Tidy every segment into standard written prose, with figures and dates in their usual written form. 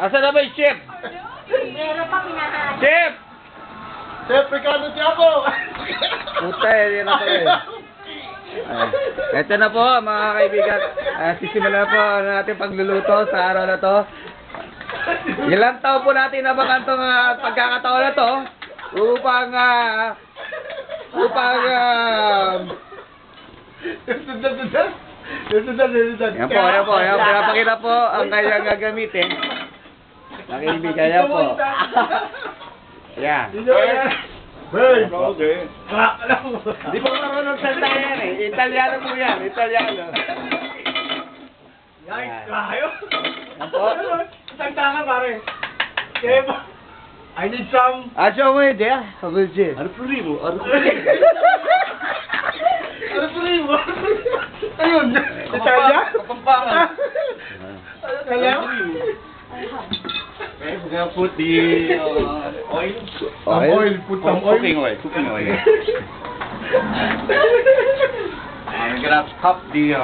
Asa na ba yung chef? Meron pa pinahaan. Chef! Chef Ricardo Tiago! Puta, yan na pala eh. Ito na po mga kaibigan. Sisimula po natin pagluluto sa araw na to. Ilang taon po natin nabakan itong pagkakataon na to upang yan po. Pinapakita po ang kanyang gagamitin. Nakaibigan niya po. Yan. Hey! Okay. Di po marunong salita yan eh. Italiano po yan. Italiano. Yikes! Kayo! Yan po. Isang tanga pare. Kaya ba? I need some... Show mo yun, Jaya. Sabi siya. Ano primo? Ano primo? Ayun! Italia? Kapampangan. Italia? We're gonna put the oil. Oil. Put some oil. Cooking oil. I'm gonna pop the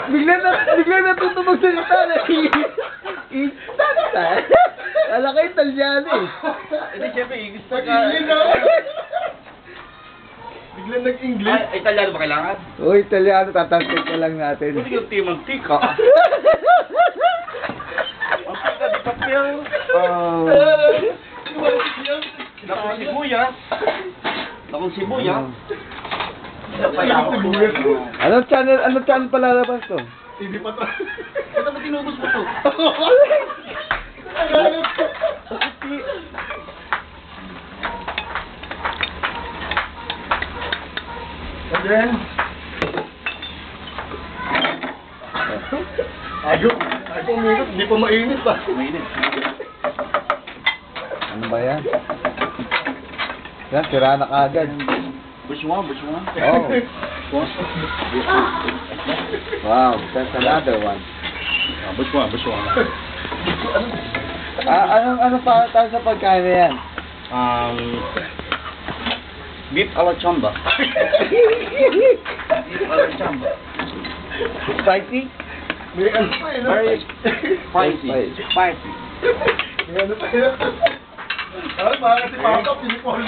Bigla na tutubog sa gitara. Instant. Alam ka Italiano eh. Hindi syempre, gusto ka. Bigla nag-English. Italiano ba kailangan? Italiano, tatantik na lang natin. Hindi yung mantika. Mantika di papel. Nakong sibuyas. Anong channel palalabas to? Hindi pa to. Ito ba tinubos mo to? And then... Ayaw uminit. Hindi pa mainit pa. Mainit. Ano ba yan? Yan, sira na kagad. Which one? Oh. Wow, that's another one. Which one? Ano pa tayo sa pagkain na yan? Beef a la chamba. Spicy? May ano pa eh, no? Very spicy. May ano pa eh. Ah, mga kasi Papa, pinipol